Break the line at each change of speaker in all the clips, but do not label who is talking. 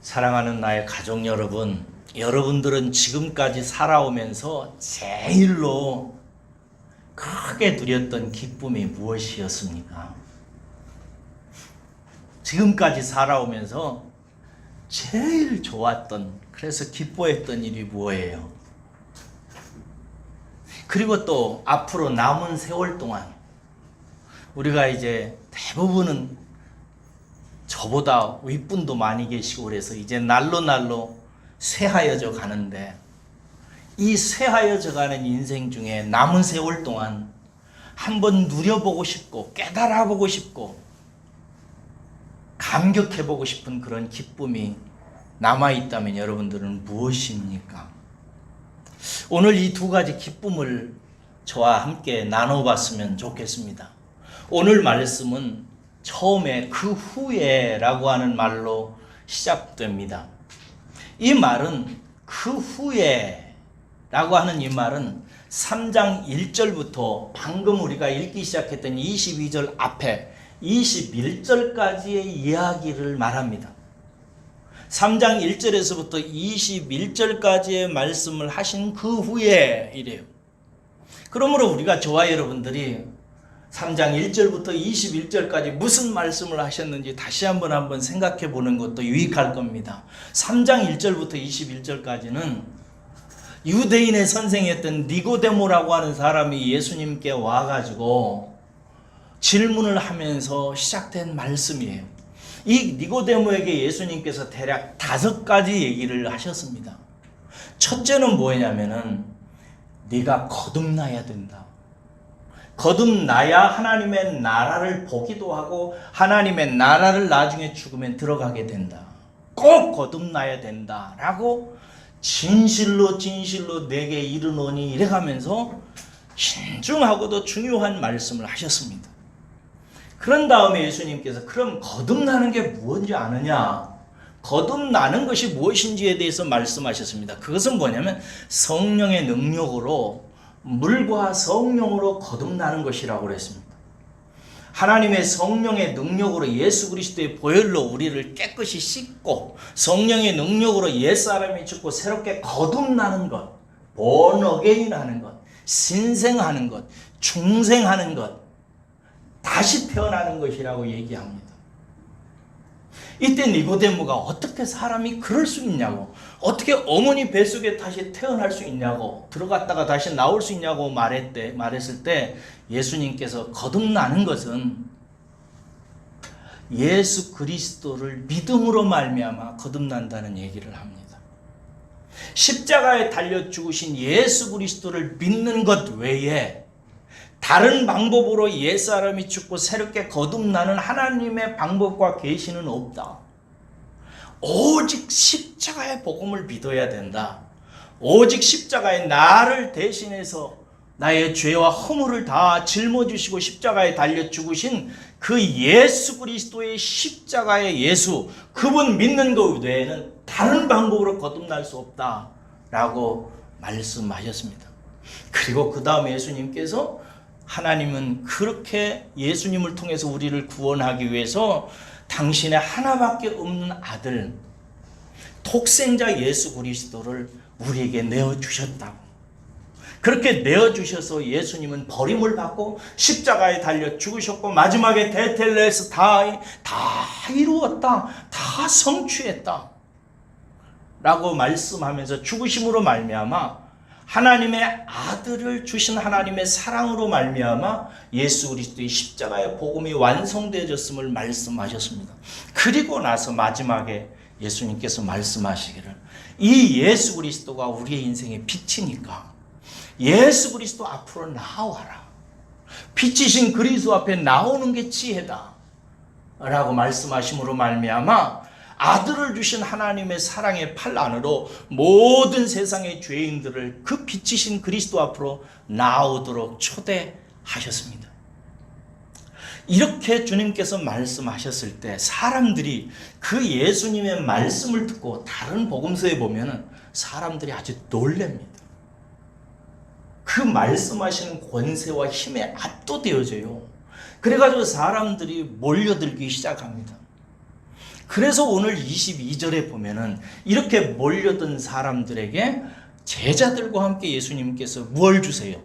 사랑하는 나의 가족 여러분, 여러분들은 지금까지 살아오면서 제일로 크게 누렸던 기쁨이 무엇이었습니까? 지금까지 살아오면서 제일 좋았던, 그래서 기뻐했던 일이 뭐예요? 그리고 또 앞으로 남은 세월 동안 우리가 이제 대부분은 저보다 윗분도 많이 계시고 그래서 이제 날로 쇠하여져 가는데, 이 쇠하여져 가는 인생 중에 남은 세월 동안 한번 누려보고 싶고 깨달아보고 싶고 감격해보고 싶은 그런 기쁨이 남아있다면 여러분들은 무엇입니까? 오늘 이 두 가지 기쁨을 저와 함께 나눠봤으면 좋겠습니다. 오늘 말씀은 처음에 그 후에 라고 하는 말로 시작됩니다. 이 말은 그 후에 라고 하는 이 말은 3장 1절부터 방금 우리가 읽기 시작했던 22절 앞에 21절까지의 이야기를 말합니다. 3장 1절에서부터 21절까지의 말씀을 하신 그 후에 이래요. 그러므로 우리가 저와 여러분들이 3장 1절부터 21절까지 무슨 말씀을 하셨는지 다시 한번 생각해 보는 것도 유익할 겁니다. 3장 1절부터 21절까지는 유대인의 선생이었던 니고데모라고 하는 사람이 예수님께 와가지고 질문을 하면서 시작된 말씀이에요. 이 니고데모에게 예수님께서 대략 5가지 얘기를 하셨습니다. 첫째는 뭐냐면은 네가 거듭나야 된다. 거듭나야 하나님의 나라를 보기도 하고 하나님의 나라를 나중에 죽으면 들어가게 된다. 꼭 거듭나야 된다 라고 진실로 내게 이르노니 이래가면서 신중하고도 중요한 말씀을 하셨습니다. 그런 다음에 예수님께서 그럼 거듭나는 게 무엇인지 아느냐? 거듭나는 것이 무엇인지에 대해서 말씀하셨습니다. 그것은 뭐냐면 성령의 능력으로, 물과 성령으로 거듭나는 것이라고 그랬습니다. 하나님의 성령의 능력으로 예수 그리스도의 보혈로 우리를 깨끗이 씻고 성령의 능력으로 옛사람이 죽고 새롭게 거듭나는 것, born again 하는 것, 신생하는 것, 중생하는 것, 다시 태어나는 것이라고 얘기합니다. 이때 니고데모가 어떻게 사람이 그럴 수 있냐고, 어떻게 어머니 뱃속에 다시 태어날 수 있냐고, 들어갔다가 다시 나올 수 있냐고 말했을 때 예수님께서 거듭나는 것은 예수 그리스도를 믿음으로 말미암아 거듭난다는 얘기를 합니다. 십자가에 달려 죽으신 예수 그리스도를 믿는 것 외에 다른 방법으로 옛사람이 죽고 새롭게 거듭나는 하나님의 방법과 계시는 없다. 오직 십자가의 복음을 믿어야 된다. 오직 십자가에 나를 대신해서 나의 죄와 허물을 다 짊어지시고 십자가에 달려 죽으신 그 예수 그리스도의 십자가의 예수, 그분 믿는 것 외에는 다른 방법으로 거듭날 수 없다라고 말씀하셨습니다. 그리고 그 다음에 예수님께서 하나님은 그렇게 예수님을 통해서 우리를 구원하기 위해서 당신의 하나밖에 없는 아들, 독생자 예수 그리스도를 우리에게 내어주셨다고. 그렇게 내어주셔서 예수님은 버림을 받고 십자가에 달려 죽으셨고 마지막에 대텔레스 다 이루었다, 다 성취했다 라고 말씀하면서 죽으심으로 말미암아 하나님의 아들을 주신 하나님의 사랑으로 말미암아 예수 그리스도의 십자가의 복음이 완성되어졌음을 말씀하셨습니다. 그리고 나서 마지막에 예수님께서 말씀하시기를 이 예수 그리스도가 우리의 인생의 빛이니까 예수 그리스도 앞으로 나와라. 빛이신 그리스도 앞에 나오는 게 지혜다 라고 말씀하심으로 말미암아 아들을 주신 하나님의 사랑의 팔 안으로 모든 세상의 죄인들을 그 빛이신 그리스도 앞으로 나오도록 초대하셨습니다. 이렇게 주님께서 말씀하셨을 때 사람들이 그 예수님의 말씀을 듣고 다른 복음서에 보면 사람들이 아주 놀랍니다. 그 말씀하시는 권세와 힘에 압도되어져요. 그래가지고 사람들이 몰려들기 시작합니다. 그래서 오늘 22절에 보면은 이렇게 몰려든 사람들에게 제자들과 함께 예수님께서 무엇을 주세요?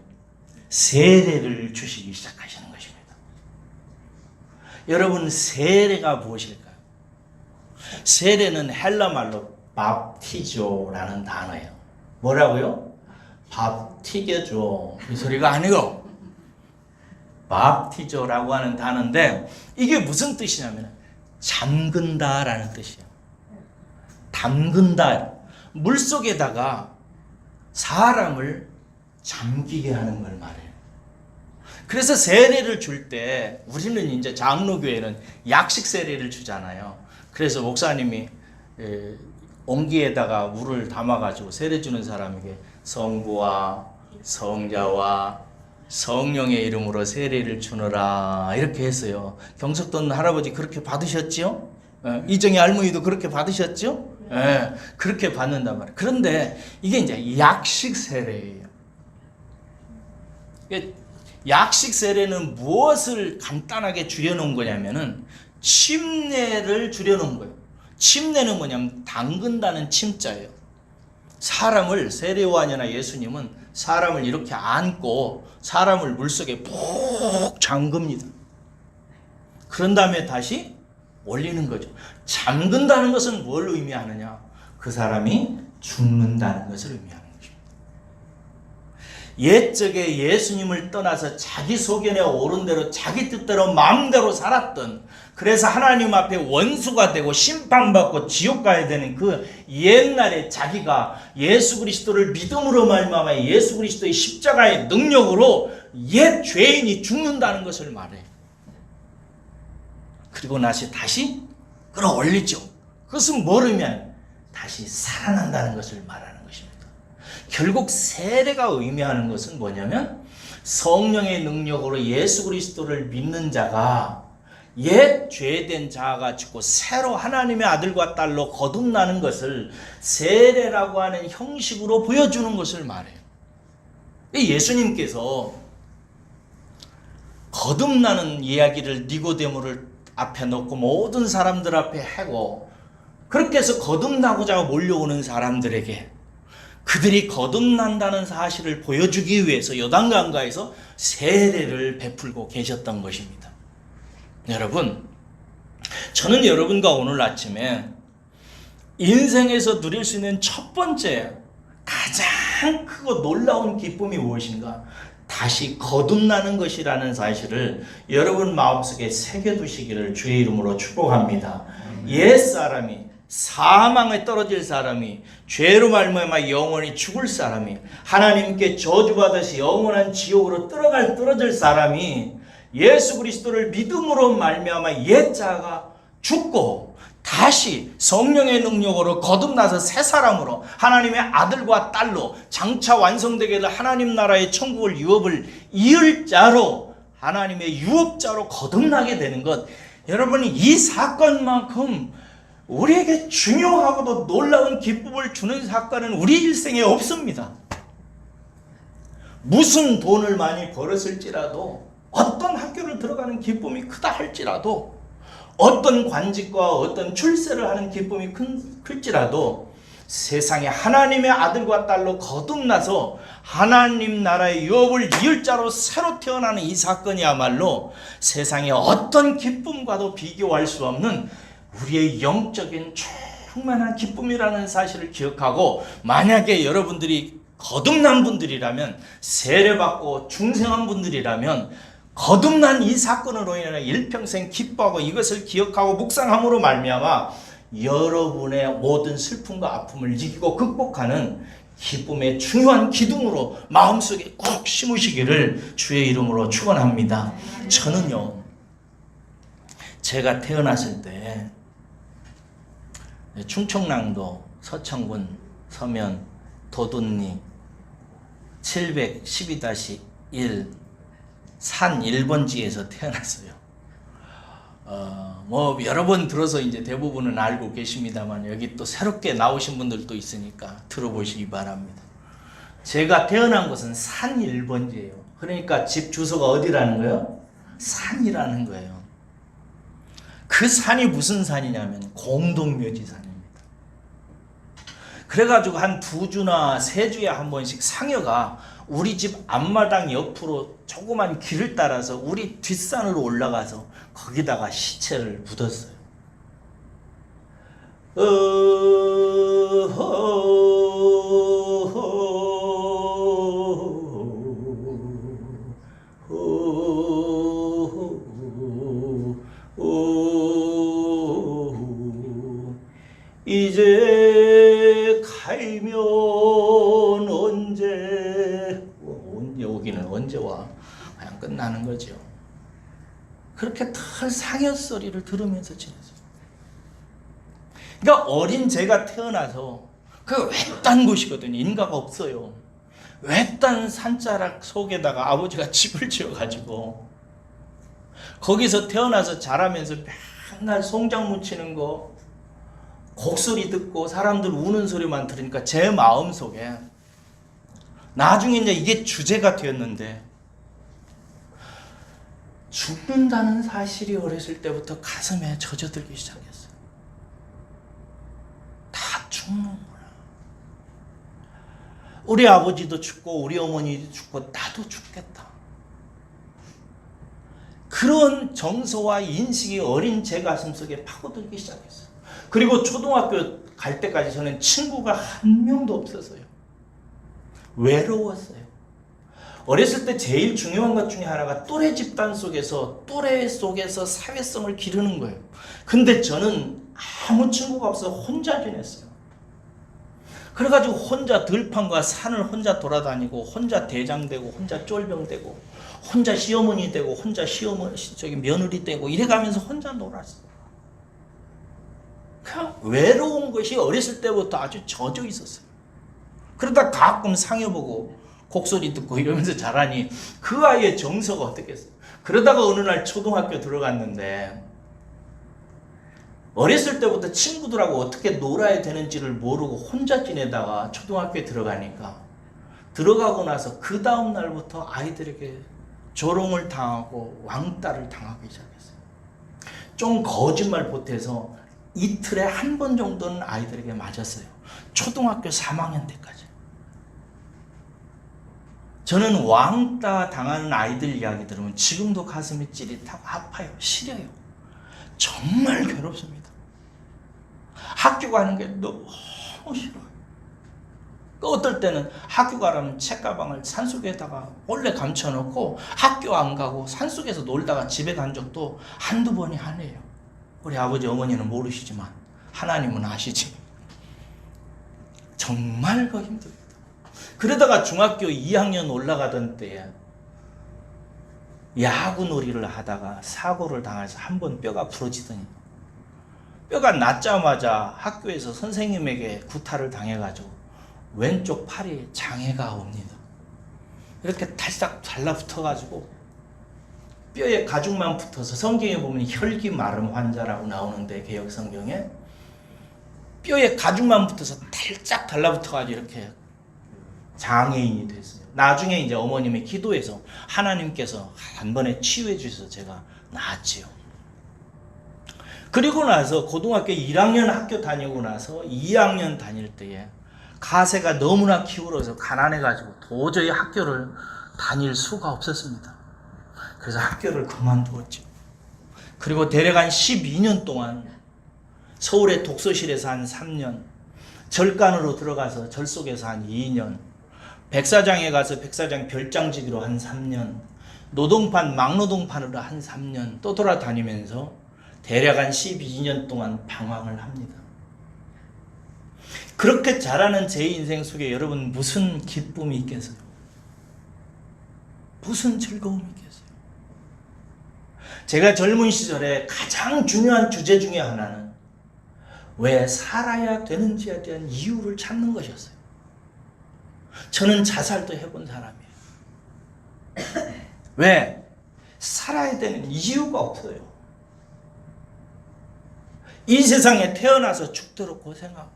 세례를 주시기 시작하시는 것입니다. 여러분, 세례가 무엇일까요? 세례는 헬라 말로 밥티조라는 단어예요. 뭐라고요? 밥 튀겨줘, 이 소리가 아니고 밥티조라고 하는 단어인데, 이게 무슨 뜻이냐면 잠근다라는 뜻이에요. 담근다, 물속에다가 사람을 잠기게 하는 걸 말해요. 그래서 세례를 줄 때 우리는 이제 장로교회는 약식 세례를 주잖아요. 그래서 목사님이 옹기에다가 물을 담아가지고 세례 주는 사람에게 성부와 성자와 성령의 이름으로 세례를 주노라 이렇게 했어요. 경석돈 할아버지 그렇게 받으셨지요? 이정희 할머니도 그렇게 받으셨죠? 그렇게 받는단 말이에요. 그런데 이게 이제 약식 세례예요. 약식 세례는 무엇을 간단하게 줄여놓은 거냐면은 침례를 줄여놓은 거예요. 침례는 뭐냐면 담근다는 침자예요. 사람을, 세례요한이나 예수님은 사람을 이렇게 안고 사람을 물속에 푹 잠깁니다. 그런 다음에 다시 올리는 거죠. 잠근다는 것은 뭘 의미하느냐? 그 사람이 죽는다는 것을 의미하는 것입니다. 옛적에 예수님을 떠나서 자기 소견에 오른 대로 자기 뜻대로 마음대로 살았던, 그래서 하나님 앞에 원수가 되고 심판받고 지옥 가야 되는 그 옛날에 자기가 예수 그리스도를 믿음으로 말미암아 예수 그리스도의 십자가의 능력으로 옛 죄인이 죽는다는 것을 말해요. 그리고 다시 끌어올리죠. 그것은 뭘 의미하냐? 다시 살아난다는 것을 말하는 것입니다. 결국 세례가 의미하는 것은 뭐냐면 성령의 능력으로 예수 그리스도를 믿는 자가 옛 죄된 자가 죽고 새로 하나님의 아들과 딸로 거듭나는 것을 세례라고 하는 형식으로 보여주는 것을 말해요. 예수님께서 거듭나는 이야기를 니고데모를 앞에 놓고 모든 사람들 앞에 하고, 그렇게 해서 거듭나고자 몰려오는 사람들에게 그들이 거듭난다는 사실을 보여주기 위해서 요단강가에서 세례를 베풀고 계셨던 것입니다. 여러분, 저는 여러분과 오늘 아침에 인생에서 누릴 수 있는 첫 번째 가장 크고 놀라운 기쁨이 무엇인가? 다시 거듭나는 것이라는 사실을 여러분 마음속에 새겨두시기를 주의 이름으로 축복합니다. 옛사람이, 사망에 떨어질 사람이, 죄로 말미암아 영원히 죽을 사람이, 하나님께 저주받아서 영원한 지옥으로 떨어질 사람이 예수 그리스도를 믿음으로 말미암아 옛자가 죽고 다시 성령의 능력으로 거듭나서 새 사람으로 하나님의 아들과 딸로 장차 완성되게 될 하나님 나라의 천국을 유업을 이을 자로, 하나님의 유업자로 거듭나게 되는 것, 여러분이 이 사건만큼 우리에게 중요하고도 놀라운 기쁨을 주는 사건은 우리 일생에 없습니다. 무슨 돈을 많이 벌었을지라도, 어떤 학교를 들어가는 기쁨이 크다 할지라도, 어떤 관직과 어떤 출세를 하는 기쁨이 클지라도 세상에 하나님의 아들과 딸로 거듭나서 하나님 나라의 유업을 이을 자로 새로 태어나는 이 사건이야말로 세상의 어떤 기쁨과도 비교할 수 없는 우리의 영적인 충만한 기쁨이라는 사실을 기억하고, 만약에 여러분들이 거듭난 분들이라면, 세례받고 중생한 분들이라면 거듭난 이 사건으로 인해 일평생 기뻐하고 이것을 기억하고 묵상함으로 말미암아 여러분의 모든 슬픔과 아픔을 이기고 극복하는 기쁨의 중요한 기둥으로 마음속에 꼭 심으시기를 주의 이름으로 축원합니다. 저는요, 제가 태어났을 때 충청남도 서천군 서면 도둔리 712-1 산 1번지에서 태어났어요. 뭐 여러 번 들어서 이제 대부분은 알고 계십니다만, 여기 또 새롭게 나오신 분들도 있으니까 들어보시기 바랍니다. 제가 태어난 곳은 산 1번지예요. 그러니까 집 주소가 어디라는 거예요? 산이라는 거예요. 그 산이 무슨 산이냐면 공동묘지산입니다. 그래가지고 한 2주나 3주에 한 번씩 상여가 우리 집 앞마당 옆으로 조그만 길을 따라서 우리 뒷산으로 올라가서 거기다가 시체를 묻었어요. 이제 갈면 언제 오기는 언제 와? 그냥 끝나는 거죠. 그렇게 털 상여 소리를 들으면서 지냈어요. 그러니까 어린 제가 태어나서 그 외딴 곳이거든요. 인가가 없어요. 외딴 산자락 속에다가 아버지가 집을 지어가지고 거기서 태어나서 자라면서 맨날 송장 묻히는 거, 곡소리 듣고 사람들 우는 소리만 들으니까 제 마음속에 나중에 이제 이게 주제가 되었는데, 죽는다는 사실이 어렸을 때부터 가슴에 젖어들기 시작했어요. 다 죽는구나. 우리 아버지도 죽고 우리 어머니도 죽고 나도 죽겠다. 그런 정서와 인식이 어린 제 가슴속에 파고들기 시작했어요. 그리고 초등학교 갈 때까지 저는 친구가 한 명도 없었어요. 외로웠어요. 어렸을 때 제일 중요한 것 중에 하나가 또래 집단 속에서, 또래 속에서 사회성을 기르는 거예요. 근데 저는 아무 친구가 없어서 혼자 지냈어요. 그래가지고 혼자 들판과 산을 혼자 돌아다니고, 혼자 대장 되고, 혼자 쫄병 되고, 혼자 시어머니 되고, 혼자 며느리 되고, 이래가면서 혼자 놀았어요. 그냥 외로운 것이 어렸을 때부터 아주 젖어 있었어요. 그러다 가끔 상여 보고 곡소리 듣고 이러면서 자라니 그 아이의 정서가 어떻겠어요. 그러다가 어느 날 초등학교 들어갔는데 어렸을 때부터 친구들하고 어떻게 놀아야 되는지를 모르고 혼자 지내다가 초등학교에 들어가니까, 들어가고 나서 그 다음 날부터 아이들에게 조롱을 당하고 왕따를 당하기 시작했어요. 좀 거짓말 보태서 이틀에 한 번 정도는 아이들에게 맞았어요. 초등학교 3학년 때까지. 저는 왕따 당하는 아이들 이야기 들으면 지금도 가슴이 찌릿하고 아파요. 시려요. 정말 괴롭습니다. 학교 가는 게 너무 싫어요. 어떨 때는 학교 가려면 책가방을 산속에다가 몰래 감춰놓고 학교 안 가고 산속에서 놀다가 집에 간 적도 한두 번이 아니에요. 우리 아버지 어머니는 모르시지만 하나님은 아시지. 정말 그 힘듭니다. 그러다가 중학교 2학년 올라가던 때에 야구 놀이를 하다가 사고를 당해서 한 번 뼈가 부러지더니, 뼈가 낫자마자 학교에서 선생님에게 구타를 당해가지고 왼쪽 팔이 장애가 옵니다. 이렇게 탈싹 달라붙어가지고 뼈에 가죽만 붙어서, 성경에 보면 혈기 마름 환자라고 나오는데 개역 성경에 뼈에 가죽만 붙어서 탈짝 달라붙어가지고 이렇게 장애인이 됐어요. 나중에 이제 어머님의 기도에서 하나님께서 한 번에 치유해 주셔서 제가 나았지요. 그리고 나서 고등학교 1학년 학교 다니고 나서 2학년 다닐 때에 가세가 너무나 기울어서 가난해가지고 도저히 학교를 다닐 수가 없었습니다. 그래서 학교를 그만두었죠. 그리고 대략 한 12년 동안 서울의 독서실에서 한 3년, 절간으로 들어가서 절속에서 한 2년, 백사장에 가서 백사장 별장지기로 한 3년, 노동판, 막노동판으로 한 3년 또 돌아다니면서 대략 한 12년 동안 방황을 합니다. 그렇게 자라는 제 인생 속에 여러분 무슨 기쁨이 있겠어요? 무슨 즐거움이 있겠어요? 제가 젊은 시절에 가장 중요한 주제 중에 하나는 왜 살아야 되는지에 대한 이유를 찾는 것이었어요. 저는 자살도 해본 사람이에요. 왜? 살아야 되는 이유가 없어요. 이 세상에 태어나서 죽도록 고생하고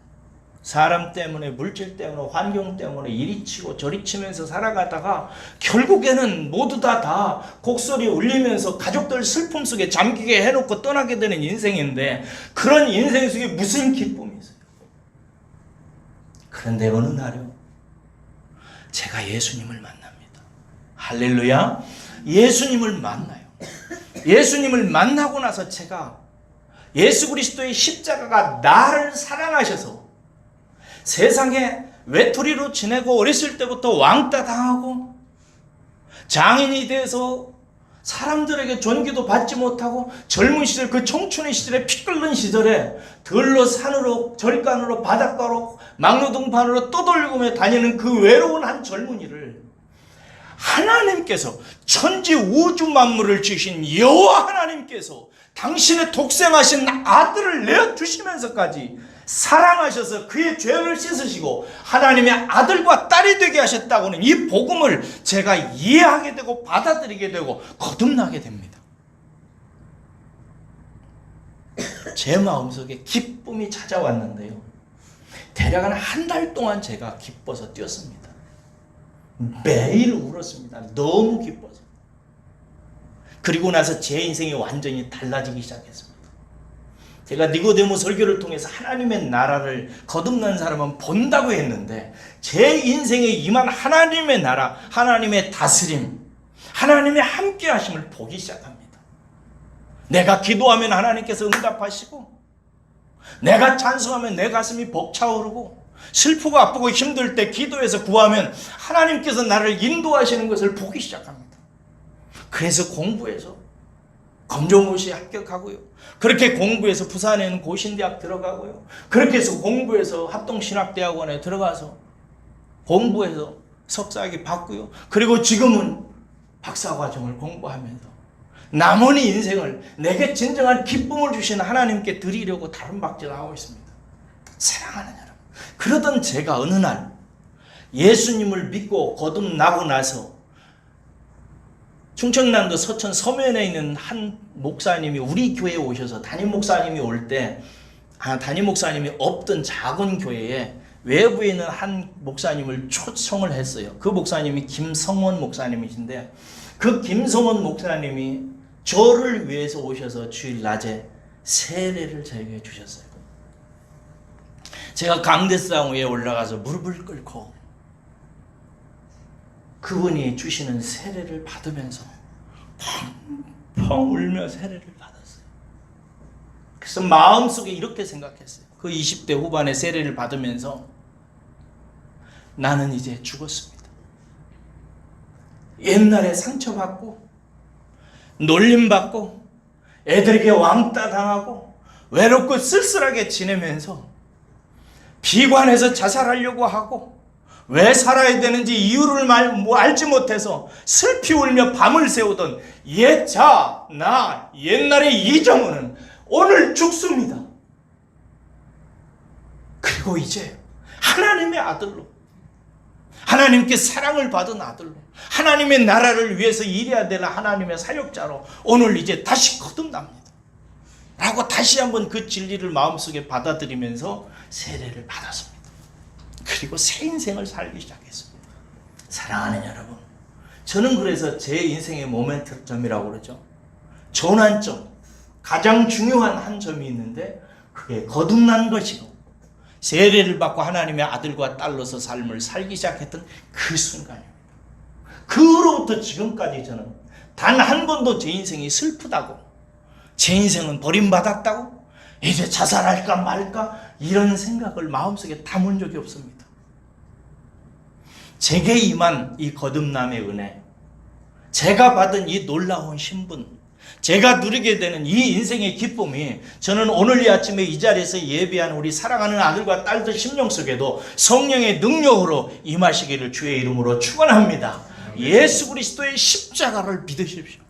사람 때문에, 물질 때문에, 환경 때문에 이리 치고 저리 치면서 살아가다가 결국에는 모두 다 곡소리 울리면서 가족들 슬픔 속에 잠기게 해놓고 떠나게 되는 인생인데, 그런 인생 속에 무슨 기쁨이 있어요? 그런데 어느 날요, 제가 예수님을 만납니다. 할렐루야. 예수님을 만나요. 예수님을 만나고 나서 제가 예수 그리스도의 십자가가 나를 사랑하셔서 세상에 외톨이로 지내고 어렸을 때부터 왕따 당하고 장인이 돼서 사람들에게 존귀도 받지 못하고 젊은 시절, 그 청춘의 시절에 피 끓는 시절에 들로 산으로 절간으로 바닷가로 막노동판으로 떠돌리며 다니는 그 외로운 한 젊은이를 하나님께서, 천지 우주 만물을 지으신 여호와 하나님께서 당신의 독생하신 아들을 내어주시면서까지 사랑하셔서 그의 죄를 씻으시고 하나님의 아들과 딸이 되게 하셨다고는 이 복음을 제가 이해하게 되고 받아들이게 되고 거듭나게 됩니다. 제 마음속에 기쁨이 찾아왔는데요, 대략 한 달 동안 제가 기뻐서 뛰었습니다. 매일 울었습니다. 너무 기뻐서. 그리고 나서 제 인생이 완전히 달라지기 시작했습니다. 제가 니고데모 설교를 통해서 하나님의 나라를 거듭난 사람은 본다고 했는데, 제 인생에 임한 하나님의 나라, 하나님의 다스림, 하나님의 함께 하심을 보기 시작합니다. 내가 기도하면 하나님께서 응답하시고, 내가 찬송하면 내 가슴이 벅차오르고, 슬프고 아프고 힘들 때 기도해서 구하면 하나님께서 나를 인도하시는 것을 보기 시작합니다. 그래서 공부해서 검정고시에 합격하고요, 그렇게 공부해서 부산에 있는 고신대학 들어가고요, 그렇게 해서 공부해서 합동신학대학원에 들어가서 공부해서 석사학위 받고요, 그리고 지금은 박사과정을 공부하면서 남은 인생을 내게 진정한 기쁨을 주시는 하나님께 드리려고 다른 박질을 하고 있습니다. 사랑하는 여러분, 그러던 제가 어느 날 예수님을 믿고 거듭나고 나서 충청남도 서천 서면에 있는 한 목사님이 우리 교회에 오셔서, 담임 목사님이 올 때 담임 목사님이 없던 작은 교회에 외부에 있는 한 목사님을 초청을 했어요. 그 목사님이 김성원 목사님이신데, 그 김성원 목사님이 저를 위해서 오셔서 주일 낮에 세례를 저에게 주셨어요. 제가 강대상 위에 올라가서 무릎을 꿇고 그분이 주시는 세례를 받으면서 펑펑 울며 세례를 받았어요. 그래서 마음속에 이렇게 생각했어요. 그 20대 후반에 세례를 받으면서 나는 이제 죽었습니다. 옛날에 상처받고 놀림받고 애들에게 왕따 당하고 외롭고 쓸쓸하게 지내면서 비관해서 자살하려고 하고 왜 살아야 되는지 이유를 알지 못해서 슬피 울며 밤을 새우던 나 옛날의 이정우는 오늘 죽습니다. 그리고 이제 하나님의 아들로, 하나님께 사랑을 받은 아들로, 하나님의 나라를 위해서 일해야 될 하나님의 사역자로 오늘 이제 다시 거듭납니다 라고 다시 한번 그 진리를 마음속에 받아들이면서 세례를 받았습니다. 그리고 새 인생을 살기 시작했습니다. 사랑하는 여러분, 저는 그래서 제 인생의 모멘텀점이라고 그러죠. 전환점, 가장 중요한 한 점이 있는데 그게 거듭난 것이고 세례를 받고 하나님의 아들과 딸로서 삶을 살기 시작했던 그 순간입니다. 그 후로부터 지금까지 저는 단 한 번도 제 인생이 슬프다고, 제 인생은 버림받았다고, 이제 자살할까 말까 이런 생각을 마음속에 담은 적이 없습니다. 제게 임한 이 거듭남의 은혜, 제가 받은 이 놀라운 신분, 제가 누리게 되는 이 인생의 기쁨이, 저는 오늘 이 아침에 이 자리에서 예배한 우리 사랑하는 아들과 딸들 심령 속에도 성령의 능력으로 임하시기를 주의 이름으로 축원합니다. 예수 그리스도의 십자가를 믿으십시오.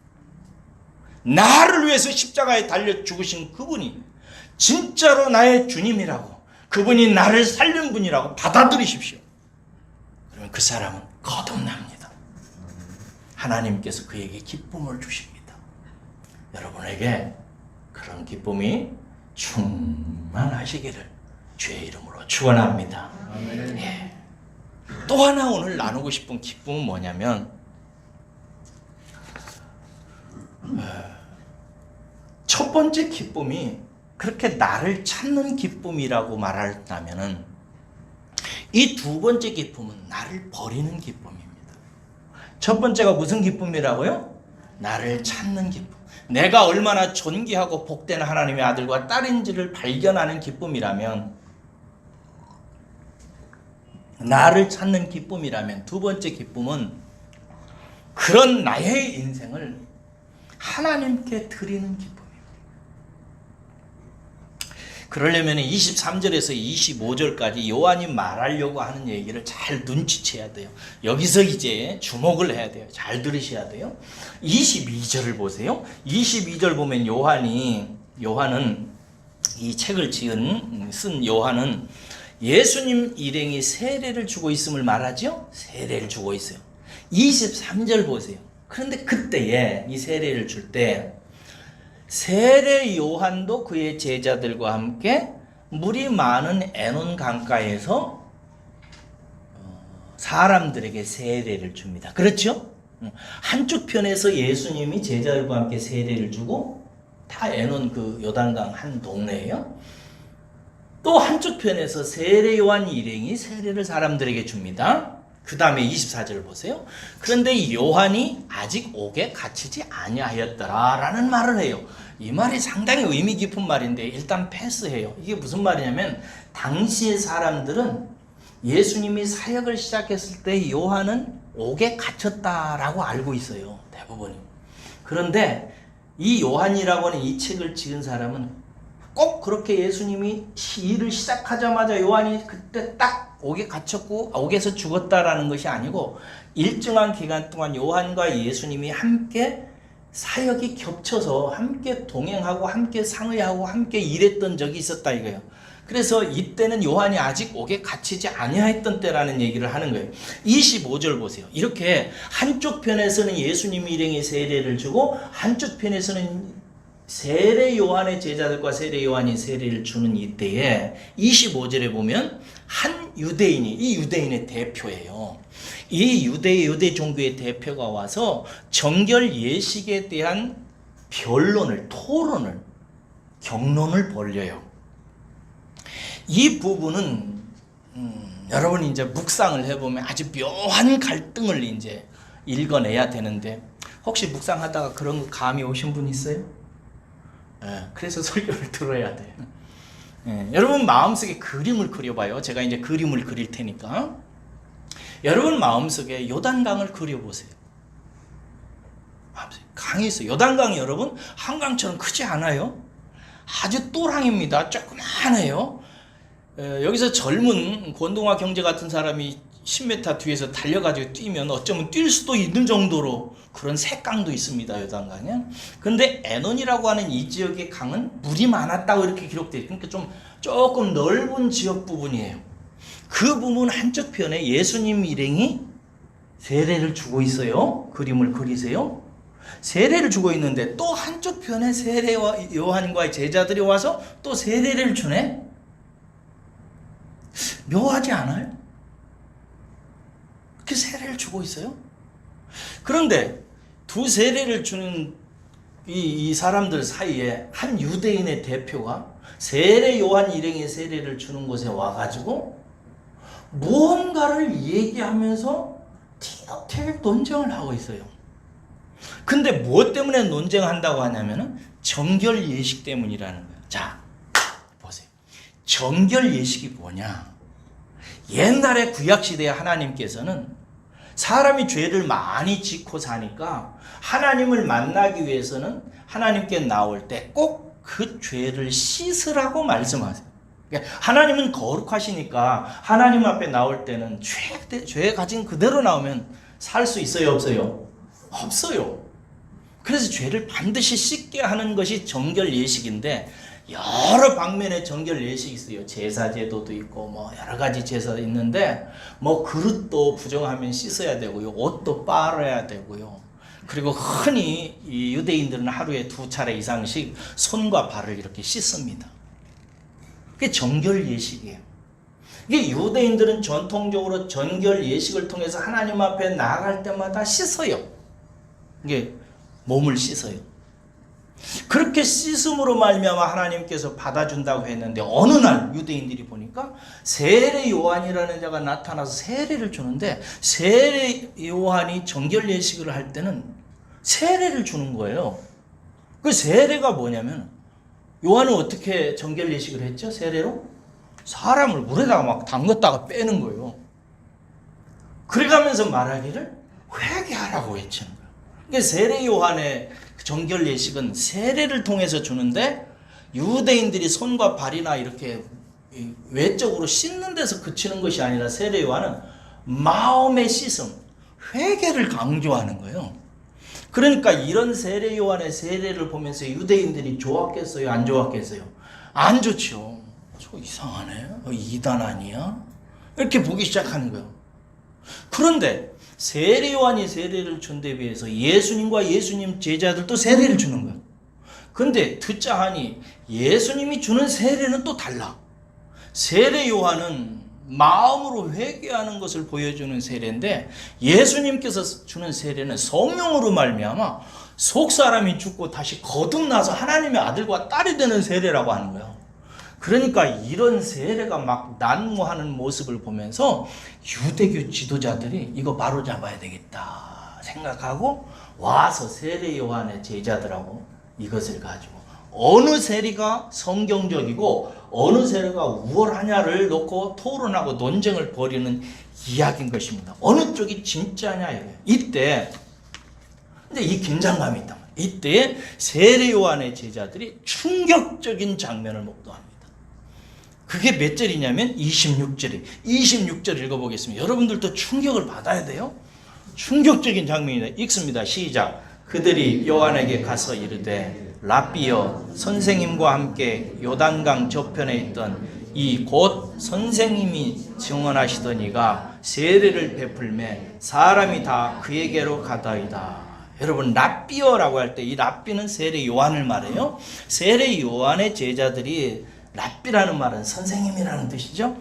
나를 위해서 십자가에 달려 죽으신 그분이 진짜로 나의 주님이라고, 그분이 나를 살린 분이라고 받아들이십시오. 그러면 그 사람은 거듭납니다. 하나님께서 그에게 기쁨을 주십니다. 여러분에게 그런 기쁨이 충만하시기를 주의 이름으로 축원합니다. 예. 또 하나 오늘 나누고 싶은 기쁨은 뭐냐면 첫 번째 기쁨이 그렇게 나를 찾는 기쁨이라고 말한다면은 이 두 번째 기쁨은 나를 버리는 기쁨입니다. 첫 번째가 무슨 기쁨이라고요? 나를 찾는 기쁨. 내가 얼마나 존귀하고 복된 하나님의 아들과 딸인지를 발견하는 기쁨이라면, 나를 찾는 기쁨이라면, 두 번째 기쁨은 그런 나의 인생을 하나님께 드리는 기쁨입니다. 그러려면 23절에서 25절까지 요한이 말하려고 하는 얘기를 잘 눈치채야 돼요. 여기서 이제 주목을 해야 돼요. 잘 들으셔야 돼요. 22절을 보세요. 22절 보면 요한은 이 책을 쓴 요한은 예수님 일행이 세례를 주고 있음을 말하죠. 세례를 주고 있어요. 23절 보세요. 그런데 그때에 이 세례를 줄 때 세례 요한도 그의 제자들과 함께 물이 많은 에논 강가에서 사람들에게 세례를 줍니다. 그렇죠? 한쪽 편에서 예수님이 제자들과 함께 세례를 주고, 다 에논 그 요단강 한 동네예요. 또 한쪽 편에서 세례 요한 일행이 세례를 사람들에게 줍니다. 그 다음에 24절을 보세요. 그런데 이 요한이 아직 옥에 갇히지 아니하였더라 라는 말을 해요. 이 말이 상당히 의미 깊은 말인데 일단 패스해요. 이게 무슨 말이냐면, 당시의 사람들은 예수님이 사역을 시작했을 때 요한은 옥에 갇혔다라고 알고 있어요. 대부분이. 그런데 이 요한이라고 하는 이 책을 지은 사람은 꼭 그렇게 예수님이 일을 시작하자마자 요한이 그때 딱 옥에 갇혔고 옥에서 죽었다라는 것이 아니고, 일정한 기간 동안 요한과 예수님이 함께 사역이 겹쳐서 함께 동행하고 함께 상의하고 함께 일했던 적이 있었다 이거예요. 그래서 이때는 요한이 아직 옥에 갇히지 아니했던 때라는 얘기를 하는 거예요. 25절 보세요. 이렇게 한쪽 편에서는 예수님 일행이 세례를 주고, 한쪽 편에서는 세례 요한의 제자들과 세례 요한이 세례를 주는 이때에 25절에 보면 한 유대인이, 이 유대인의 대표예요. 이 유대 종교의 대표가 와서 정결 예식에 대한 변론을, 토론을, 경론을 벌여요. 이 부분은 여러분 이제 묵상을 해보면 아주 묘한 갈등을 이제 읽어내야 되는데, 혹시 묵상하다가 그런 거 감이 오신 분 있어요? 그래서 설교를 들어야 돼요. 여러분 마음속에 그림을 그려봐요. 제가 이제 그림을 그릴 테니까 여러분 마음속에 요단강을 그려보세요. 강이 있어요. 요단강이 여러분 한강처럼 크지 않아요. 아주 또랑입니다. 조그만해요. 여기서 젊은 권동화 경제 같은 사람이 10m 뒤에서 달려가지고 뛰면 어쩌면 뛸 수도 있는 정도로 그런 색강도 있습니다. 요단강에. 근데 에논이라고 하는 이 지역의 강은 물이 많았다고 이렇게 기록되어 있어요. 그러니까 조금 넓은 지역 부분이에요. 그 부분 한쪽 편에 예수님 일행이 세례를 주고 있어요. 그림을 그리세요. 세례를 주고 있는데 또 한쪽 편에 세례와 요한과 제자들이 와서 또 세례를 주네. 묘하지 않아요? 이렇게 세례를 주고 있어요. 그런데 두 세례를 주는 이 사람들 사이에 한 유대인의 대표가 세례 요한 일행의 세례를 주는 곳에 와가지고 무언가를 얘기하면서 티격태격 논쟁을 하고 있어요. 근데 무엇 때문에 논쟁한다고 하냐면은 정결 예식 때문이라는 거예요. 자, 보세요. 정결 예식이 뭐냐? 옛날에 구약시대에 하나님께서는 사람이 죄를 많이 짓고 사니까 하나님을 만나기 위해서는 하나님께 나올 때 꼭 그 죄를 씻으라고 말씀하세요. 그러니까 하나님은 거룩하시니까 하나님 앞에 나올 때는 죄 가진 그대로 나오면 살 수 있어요, 없어요? 없어요. 그래서 죄를 반드시 씻게 하는 것이 정결 예식인데, 여러 방면의 정결 예식이 있어요. 제사 제도도 있고 뭐 여러 가지 제사 있는데, 뭐 그릇도 부정하면 씻어야 되고요, 옷도 빨아야 되고요. 그리고 흔히 이 유대인들은 하루에 2차례 이상씩 손과 발을 이렇게 씻습니다. 그게 정결 예식이에요. 이게 유대인들은 전통적으로 정결 예식을 통해서 하나님 앞에 나아갈 때마다 씻어요. 이게 몸을 씻어요. 그렇게 씻음으로 말미암아 하나님께서 받아준다고 했는데 어느 날 유대인들이 보니까 세례 요한이라는 자가 나타나서 세례를 주는데 세례 요한이 정결 예식을 할 때는 세례를 주는 거예요. 그 세례가 뭐냐면 요한은 어떻게 정결 예식을 했죠? 세례로? 사람을 물에다가 막 담갔다가 빼는 거예요. 그래가면서 말하기를 회개하라고 외치는 거예요. 그러니까 세례 요한의 정결 예식은 세례를 통해서 주는데 유대인들이 손과 발이나 이렇게 외적으로 씻는 데서 그치는 것이 아니라 세례 요한은 마음의 씻음, 회개를 강조하는 거예요. 그러니까 이런 세례 요한의 세례를 보면서 유대인들이 좋았겠어요? 안 좋았겠어요? 안 좋죠. 저 이상하네. 이단 아니야? 이렇게 보기 시작하는 거예요. 그런데 세례 요한이 세례를 준 데 비해서 예수님과 예수님 제자들도 세례를 주는 거예요. 근데 듣자 하니 예수님이 주는 세례는 또 달라. 세례 요한은 마음으로 회개하는 것을 보여주는 세례인데 예수님께서 주는 세례는 성령으로 말미암아 속 사람이 죽고 다시 거듭나서 하나님의 아들과 딸이 되는 세례라고 하는 거예요. 그러니까 이런 세례가 막 난무하는 모습을 보면서 유대교 지도자들이 이거 바로 잡아야 되겠다 생각하고 와서 세례 요한의 제자들하고 이것을 가지고 어느 세례가 성경적이고 어느 세례가 우월하냐를 놓고 토론하고 논쟁을 벌이는 이야기인 것입니다. 어느 쪽이 진짜냐 이거예요. 이때 근데 이 긴장감이 있다. 이때 세례 요한의 제자들이 충격적인 장면을 목도합니다. 그게 몇 절이냐면 26절이 26절 읽어보겠습니다. 여러분들도 충격을 받아야 돼요. 충격적인 장면이다. 읽습니다. 시작. 그들이 요한에게 가서 이르되 랍비여 선생님과 함께 요단강 저편에 있던 이 곧 선생님이 증언하시던 이가 세례를 베풀매 사람이 다 그에게로 가다이다. 여러분 랍비어라고 할 때 이 랍비는 세례 요한을 말해요. 세례 요한의 제자들이 랍비라는 말은 선생님이라는 뜻이죠.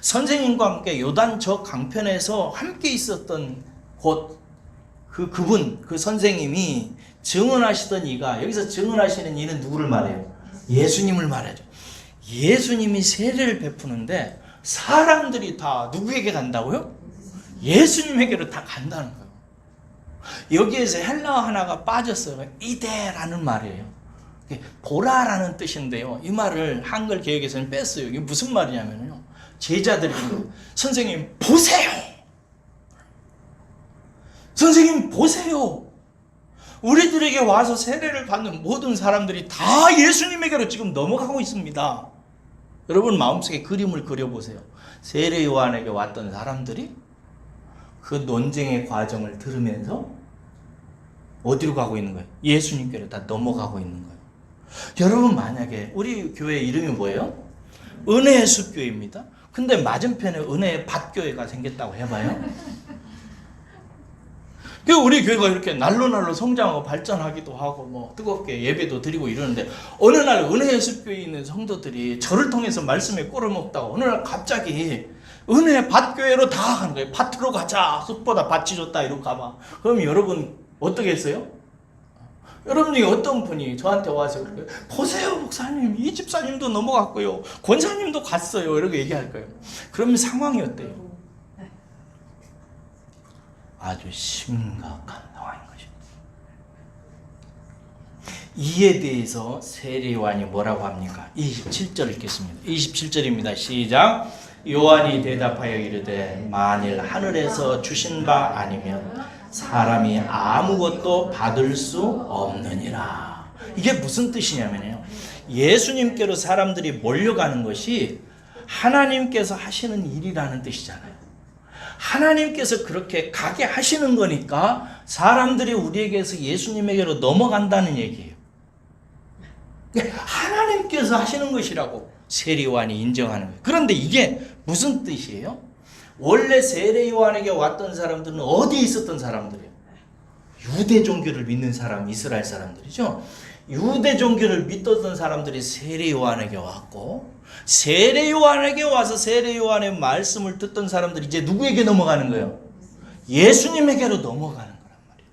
선생님과 함께 요단 저 강편에서 함께 있었던 곧 그분 그 선생님이 증언하시던 이가 여기서 증언하시는 이는 누구를 말해요? 예수님을 말하죠. 예수님이 세례를 베푸는데 사람들이 다 누구에게 간다고요? 예수님에게로 다 간다는 거예요. 여기에서 헬라어 하나가 빠졌어요. 이데라는 말이에요. 보라라는 뜻인데요. 이 말을 한글 개혁에서는 뺐어요. 이게 무슨 말이냐면요. 제자들이 선생님 보세요. 선생님 보세요. 우리들에게 와서 세례를 받는 모든 사람들이 다 예수님에게로 지금 넘어가고 있습니다. 여러분 마음속에 그림을 그려보세요. 세례 요한에게 왔던 사람들이 그 논쟁의 과정을 들으면서 어디로 가고 있는 거예요? 예수님께로 다 넘어가고 있는 거예요. 여러분 만약에 우리 교회 이름이 뭐예요? 은혜의 숲교회입니다. 근데 맞은편에 은혜의 밭교회가 생겼다고 해봐요. 우리 교회가 이렇게 날로 성장하고 발전하기도 하고 뭐 뜨겁게 예배도 드리고 이러는데 어느 날 은혜의 숲교회에 있는 성도들이 저를 통해서 말씀에 꼴을 먹다가 어느 날 갑자기 은혜의 밭교회로 다 가는 거예요. 밭으로 가자. 숲보다 밭이 좋다. 이러고 가봐. 그럼 여러분 어떻게 했어요? 여러분 중에 어떤 분이 저한테 와서 그래요. 보세요 목사님 이 집사님도 넘어갔고요. 권사님도 갔어요. 이렇게 얘기할 거예요. 그러면 상황이 어때요? 아주 심각한 상황인 것입니다. 이에 대해서 세례 요한이 뭐라고 합니까? 27절 읽겠습니다. 27절입니다. 시작. 요한이 대답하여 이르되 만일 하늘에서 주신 바 아니면 사람이 아무것도 받을 수 없느니라. 이게 무슨 뜻이냐면요. 예수님께로 사람들이 몰려가는 것이 하나님께서 하시는 일이라는 뜻이잖아요. 하나님께서 그렇게 가게 하시는 거니까 사람들이 우리에게서 예수님에게로 넘어간다는 얘기예요. 하나님께서 하시는 것이라고 세례 요한이 인정하는 거예요. 그런데 이게 무슨 뜻이에요? 원래 세례 요한에게 왔던 사람들은 어디에 있었던 사람들이에요? 유대 종교를 믿는 사람, 이스라엘 사람들이죠. 유대 종교를 믿었던 사람들이 세례 요한에게 왔고, 세례 요한에게 와서 세례 요한의 말씀을 듣던 사람들이 이제 누구에게 넘어가는 거예요? 예수님에게로 넘어가는 거란 말이에요.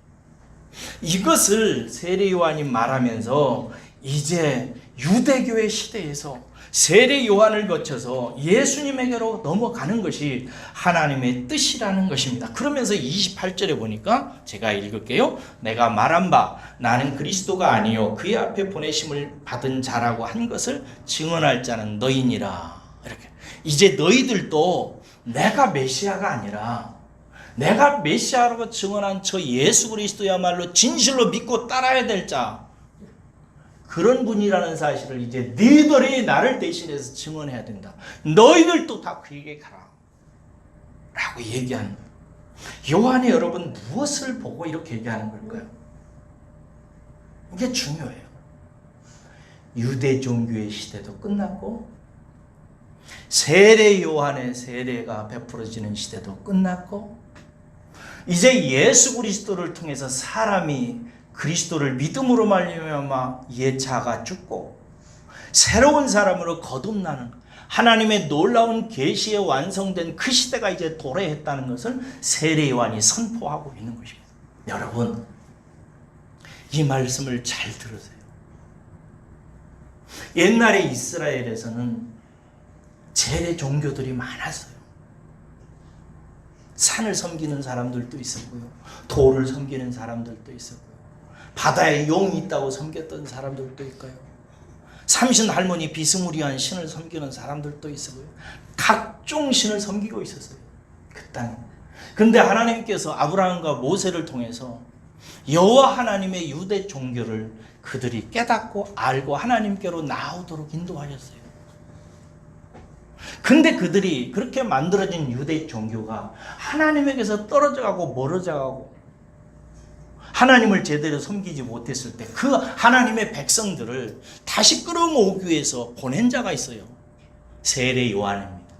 이것을 세례 요한이 말하면서 이제 유대교의 시대에서 세례 요한을 거쳐서 예수님에게로 넘어가는 것이 하나님의 뜻이라는 것입니다. 그러면서 28절에 보니까 제가 읽을게요. 내가 말한 바 나는 그리스도가 아니요 그의 앞에 보내심을 받은 자라고 한 것을 증언할 자는 너희니라. 이렇게 이제 너희들도 내가 메시아가 아니라 내가 메시아라고 증언한 저 예수 그리스도야말로 진실로 믿고 따라야 될 자, 그런 분이라는 사실을 이제 너희들이 나를 대신해서 증언해야 된다. 너희들도 다 그에게 가라 라고 얘기하는 거예요. 요한이 여러분 무엇을 보고 이렇게 얘기하는 걸까요? 이게 중요해요. 유대 종교의 시대도 끝났고 세례 요한의 세례가 베풀어지는 시대도 끝났고 이제 예수 그리스도를 통해서 사람이 그리스도를 믿음으로 말미암아 옛 자가 죽고 새로운 사람으로 거듭나는 하나님의 놀라운 계시에 완성된 그 시대가 이제 도래했다는 것을 세례 요한이 선포하고 있는 것입니다. 여러분, 이 말씀을 잘 들으세요. 옛날에 이스라엘에서는 재래 종교들이 많았어요. 산을 섬기는 사람들도 있었고요, 돌을 섬기는 사람들도 있었고요, 바다에 용이 있다고 섬겼던 사람들도 있고요, 삼신 할머니 비스무리한 신을 섬기는 사람들도 있었고요. 각종 신을 섬기고 있었어요, 그 땅에. 근데 하나님께서 아브라함과 모세를 통해서 여호와 하나님의 유대 종교를 그들이 깨닫고 알고 하나님께로 나오도록 인도하셨어요. 근데 그들이 그렇게 만들어진 유대 종교가 하나님에게서 떨어져가고 멀어져가고 하나님을 제대로 섬기지 못했을 때 그 하나님의 백성들을 다시 끌어모으기 위해서 보낸 자가 있어요. 세례 요한입니다.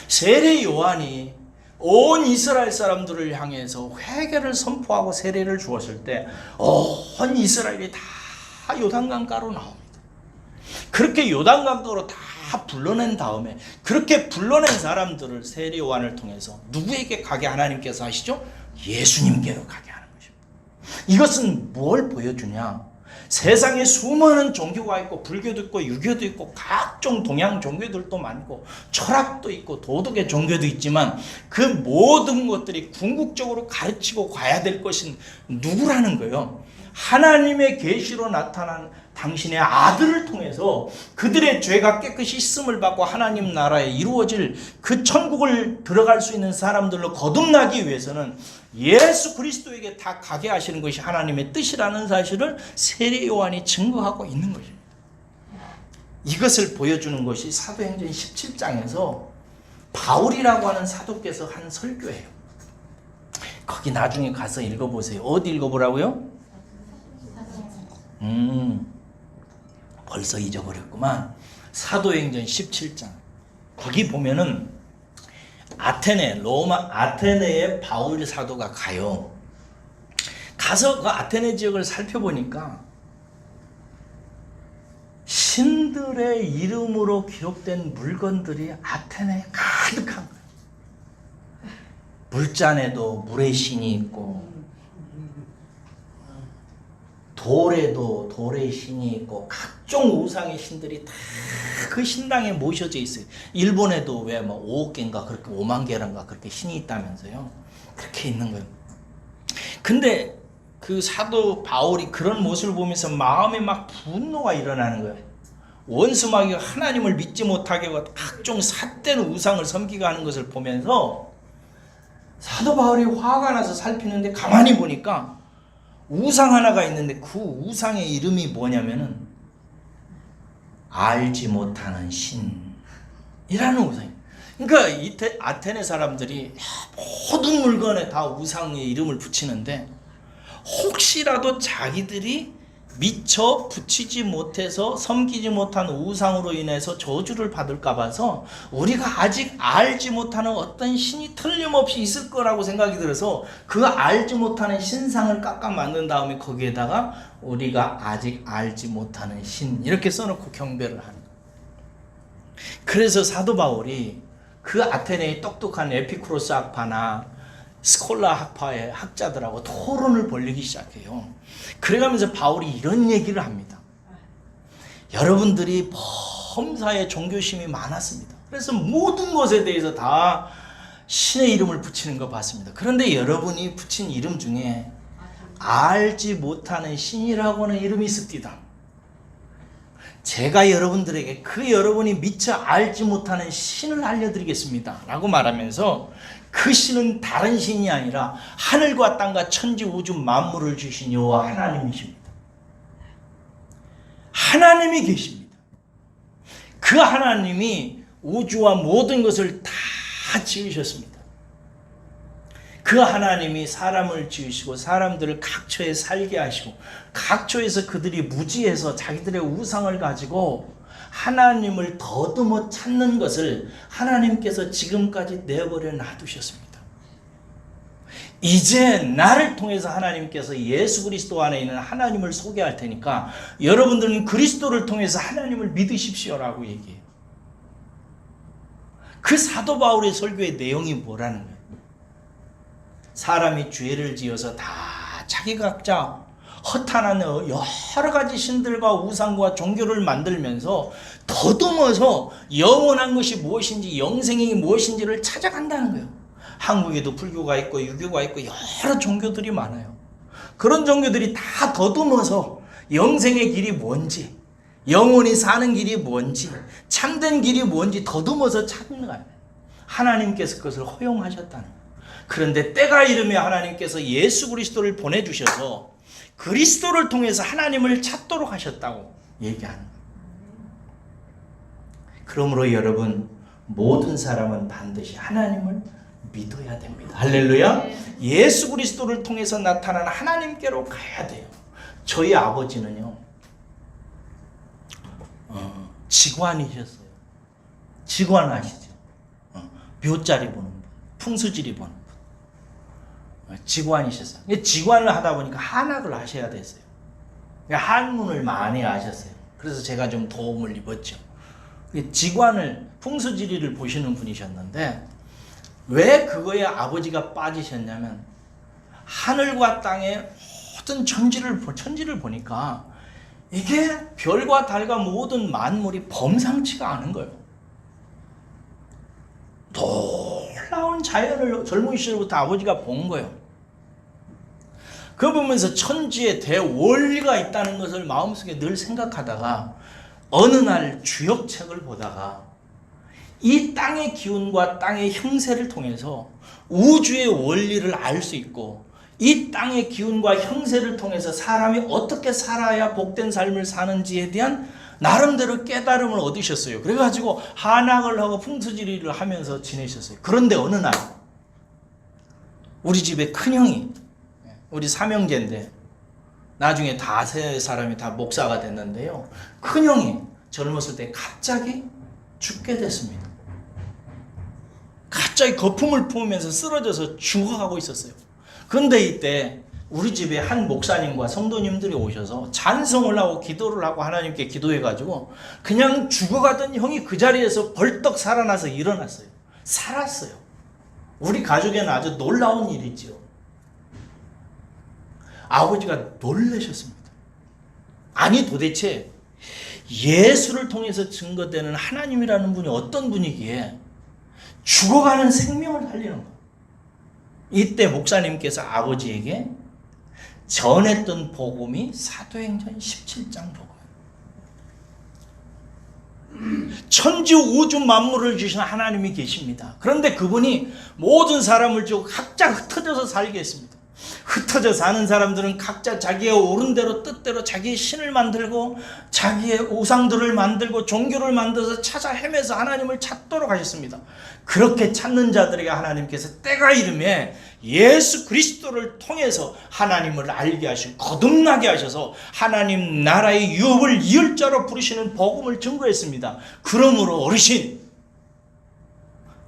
세례 요한이 온 이스라엘 사람들을 향해서 회개를 선포하고 세례를 주었을 때 온 이스라엘이 다 요단강가로 나옵니다. 그렇게 요단강가로 다 불러낸 다음에 그렇게 불러낸 사람들을 세례 요한을 통해서 누구에게 가게 하나님께서 하시죠? 예수님께로 가게 하는 것입니다. 이것은 뭘 보여주냐? 세상에 수많은 종교가 있고 불교도 있고 유교도 있고 각종 동양 종교들도 많고 철학도 있고 도덕의 종교도 있지만 그 모든 것들이 궁극적으로 가르치고 가야 될 것은 누구라는 거예요? 하나님의 계시로 나타난 당신의 아들을 통해서 그들의 죄가 깨끗이 씻음을 받고 하나님 나라에 이루어질 그 천국을 들어갈 수 있는 사람들로 거듭나기 위해서는 예수 그리스도에게 다 가게 하시는 것이 하나님의 뜻이라는 사실을 세례 요한이 증거하고 있는 것입니다. 이것을 보여주는 것이 사도행전 17장에서 바울이라고 하는 사도께서 한 설교예요. 거기 나중에 가서 읽어보세요. 어디 읽어보라고요? 벌써 잊어버렸구만. 사도행전 17장. 거기 보면은 아테네에 바울 사도가 가요. 가서 그 아테네 지역을 살펴보니까 신들의 이름으로 기록된 물건들이 아테네에 가득한 거예요. 물잔에도 물의 신이 있고 돌에도 돌의 신이 있고 각종 우상의 신들이 다 그 신당에 모셔져 있어요. 일본에도 왜 뭐 5억 개인가 그렇게 5만 개란가 그렇게 신이 있다면서요. 그렇게 있는 거예요. 근데 그 사도 바울이 그런 모습을 보면서 마음에 막 분노가 일어나는 거예요. 원수마귀가 하나님을 믿지 못하게 하고 각종 삿된 우상을 섬기게 하는 것을 보면서 사도 바울이 화가 나서 살피는데 가만히 보니까 우상 하나가 있는데 그 우상의 이름이 뭐냐면은 알지 못하는 신이라는 우상이에요. 그러니까 아테네 사람들이 모든 물건에 다 우상의 이름을 붙이는데 혹시라도 자기들이 미처 붙이지 못해서 섬기지 못한 우상으로 인해서 저주를 받을까 봐서 우리가 아직 알지 못하는 어떤 신이 틀림없이 있을 거라고 생각이 들어서 그 알지 못하는 신상을 깎아 만든 다음에 거기에다가 우리가 아직 알지 못하는 신 이렇게 써놓고 경배를 하는 거예요. 그래서 사도 바울이 그 아테네의 똑똑한 에피쿠로스 학파나 스콜라 학파의 학자들하고 토론을 벌이기 시작해요. 그래가면서 바울이 이런 얘기를 합니다. 여러분들이 범사에 종교심이 많았습니다. 그래서 모든 것에 대해서 다 신의 이름을 붙이는 거 봤습니다. 그런데 여러분이 붙인 이름 중에 알지 못하는 신이라고 하는 이름이 있습니다. 제가 여러분들에게 그 여러분이 미처 알지 못하는 신을 알려드리겠습니다 라고 말하면서 그 신은 다른 신이 아니라 하늘과 땅과 천지 우주 만물을 주신 여호와 하나님이십니다. 하나님이 계십니다. 그 하나님이 우주와 모든 것을 다 지으셨습니다. 그 하나님이 사람을 지으시고 사람들을 각처에 살게 하시고 각처에서 그들이 무지해서 자기들의 우상을 가지고 하나님을 더듬어 찾는 것을 하나님께서 지금까지 내버려 놔두셨습니다. 이제 나를 통해서 하나님께서 예수 그리스도 안에 있는 하나님을 소개할 테니까 여러분들은 그리스도를 통해서 하나님을 믿으십시오라고 얘기해요. 그 사도 바울의 설교의 내용이 뭐라는 거예요? 사람이 죄를 지어서 다 자기 각자 허탄한 여러 가지 신들과 우상과 종교를 만들면서 더듬어서 영원한 것이 무엇인지 영생이 무엇인지를 찾아간다는 거예요. 한국에도 불교가 있고 유교가 있고 여러 종교들이 많아요. 그런 종교들이 다 더듬어서 영생의 길이 뭔지 영원히 사는 길이 뭔지 참된 길이 뭔지 더듬어서 찾는 거예요. 하나님께서 그것을 허용하셨다는 거예요. 그런데 때가 이르면 하나님께서 예수 그리스도를 보내주셔서 그리스도를 통해서 하나님을 찾도록 하셨다고 얘기하는 거예요. 그러므로 여러분 모든 사람은 반드시 하나님을 믿어야 됩니다. 할렐루야. 예수 그리스도를 통해서 나타난 하나님께로 가야 돼요. 저희 아버지는요 직관이셨어요. 직관 아시죠? 묘자리 보는 분, 풍수지리 보는 분. 직관이셨어요. 직관을 하다 보니까 한학을 하셔야 됐어요. 한문을 많이 아셨어요. 그래서 제가 좀 도움을 입었죠. 직관을 풍수지리를 보시는 분이셨는데 왜 그거에 아버지가 빠지셨냐면 하늘과 땅의 모든 천지를 보니까 이게 별과 달과 모든 만물이 범상치가 않은 거예요. 놀라운 자연을 젊은 시절부터 아버지가 본 거예요. 그거 보면서 천지에 대원리가 있다는 것을 마음속에 늘 생각하다가 어느 날 주역책을 보다가 이 땅의 기운과 땅의 형세를 통해서 우주의 원리를 알 수 있고 이 땅의 기운과 형세를 통해서 사람이 어떻게 살아야 복된 삶을 사는지에 대한 나름대로 깨달음을 얻으셨어요. 그래가지고 한학을 하고 풍수지리를 하면서 지내셨어요. 그런데 어느 날 우리 집에 큰형이 우리 삼형제인데 나중에 다 세 사람이 다 목사가 됐는데요. 큰형이 젊었을 때 갑자기 죽게 됐습니다. 갑자기 거품을 품으면서 쓰러져서 죽어가고 있었어요. 그런데 이때 우리 집에 한 목사님과 성도님들이 오셔서 찬송을 하고 기도를 하고 하나님께 기도해가지고 그냥 죽어가던 형이 그 자리에서 벌떡 살아나서 일어났어요. 살았어요. 우리 가족에는 아주 놀라운 일이지요. 아버지가 놀라셨습니다. 아니 도대체 예수를 통해서 증거되는 하나님이라는 분이 어떤 분이기에 죽어가는 생명을 살리는 거예요. 이때 목사님께서 아버지에게 전했던 복음이 사도행전 17장 복음. 천지 우주 만물을 주신 하나님이 계십니다. 그런데 그분이 모든 사람을 주고 각자 흩어져서 살게 했습니다. 흩어져 사는 사람들은 각자 자기의 옳은 대로 뜻대로 자기의 신을 만들고 자기의 우상들을 만들고 종교를 만들어서 찾아 헤매서 하나님을 찾도록 하셨습니다. 그렇게 찾는 자들에게 하나님께서 때가 이름에 예수 그리스도를 통해서 하나님을 알게 하시고 거듭나게 하셔서 하나님 나라의 유업을 이을 자로 부르시는 복음을 증거했습니다. 그러므로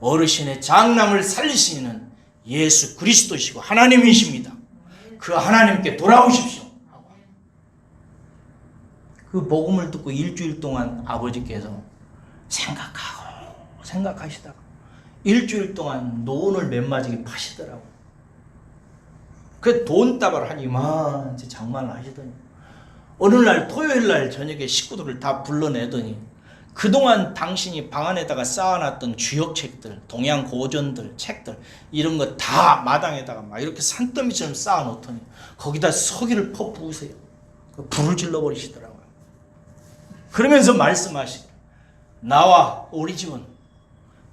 어르신의 장남을 살리시는 예수 그리스도시고 하나님이십니다. 그 하나님께 돌아오십시오. 그 복음을 듣고 일주일 동안 아버지께서 생각하시다가 일주일 동안 노원을 맨마지게 파시더라고. 그 돈다발 한 이만치 장만을 하시더니 어느 날 토요일 날 저녁에 식구들을 다 불러내더니 그동안 당신이 방 안에다가 쌓아놨던 주역책들, 동양 고전들, 책들 이런 거 다 마당에다가 막 이렇게 산더미처럼 쌓아놓더니 거기다 석유를 퍼부으세요. 불을 질러버리시더라고요. 그러면서 말씀하시고 나와 우리 집은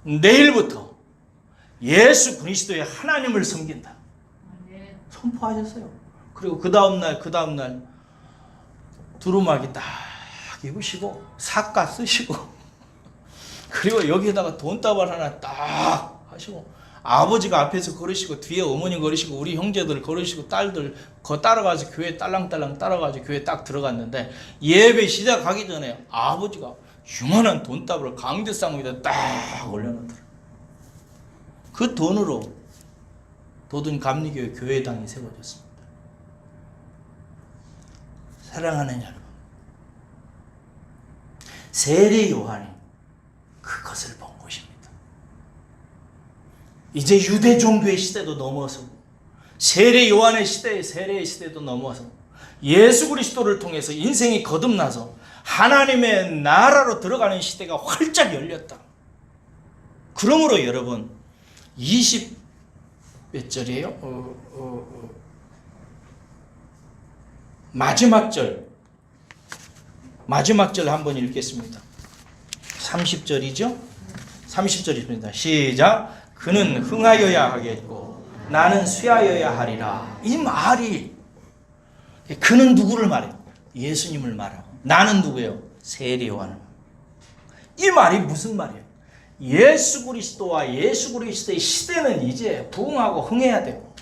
내일부터 예수 그리스도의 하나님을 섬긴다. 선포하셨어요. 그리고 그 다음날 두루마기 딱 입으시고 삿가 쓰시고 그리고 여기에다가 돈다발 하나 딱 하시고 아버지가 앞에서 걸으시고 뒤에 어머니 걸으시고 우리 형제들 걸으시고 딸들 따라가서 교회 딸랑딸랑 따라가서 교회 딱 들어갔는데 예배 시작하기 전에 아버지가 유만한 돈다발을 강대상 위에다 딱 올려놓더라고요. 그 돈으로 도든 감리교회 교회당이 세워졌습니다. 사랑하는 여러분, 세례 요한이 그것을 본 것입니다. 이제 유대 종교의 시대도 넘어서고 세례 요한의 세례의 시대도 넘어서 예수 그리스도를 통해서 인생이 거듭나서 하나님의 나라로 들어가는 시대가 활짝 열렸다. 그러므로 여러분 20 몇 절이에요? 마지막 절 한번 읽겠습니다. 30절이죠? 30절입니다. 시작. 그는 흥하여야 하겠고 나는 쇠하여야 하리라. 이 말이 그는 누구를 말해요? 예수님을 말하고 나는 누구예요? 세례 요한을. 이 말이 무슨 말이에요? 예수 그리스도와 예수 그리스도의 시대는 이제 부흥하고 흥해야 되고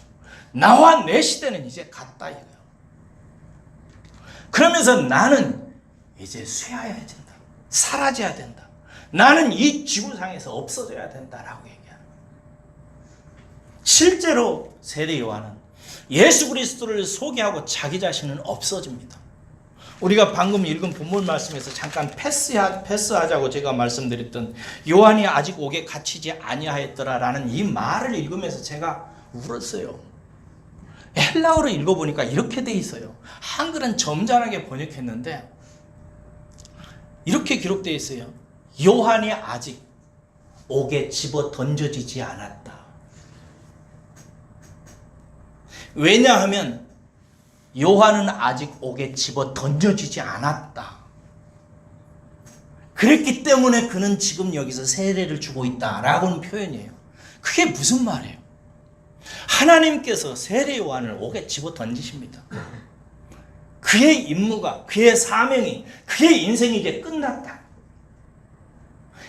나와 내 시대는 이제 갔다 이거예요. 그러면서 나는 이제 쇠하여야 된다. 사라져야 된다. 나는 이 지구상에서 없어져야 된다라고 얘기하는 거예요. 실제로 세례 요한은 예수 그리스도를 소개하고 자기 자신은 없어집니다. 우리가 방금 읽은 본문 말씀에서 잠깐 패스하자고 제가 말씀드렸던 요한이 아직 옥에 갇히지 아니하였더라라는 이 말을 읽으면서 제가 울었어요. 헬라어로 읽어보니까 이렇게 돼 있어요. 한글은 점잖하게 번역했는데 이렇게 기록되어 있어요. 요한이 아직 옥에 집어 던져지지 않았다. 왜냐하면 요한은 아직 옥에 집어 던져지지 않았다. 그랬기 때문에 그는 지금 여기서 세례를 주고 있다라고는 표현이에요. 그게 무슨 말이에요? 하나님께서 세례 요한을 옥에 집어 던지십니다. 그의 임무가, 그의 사명이, 그의 인생이 이제 끝났다.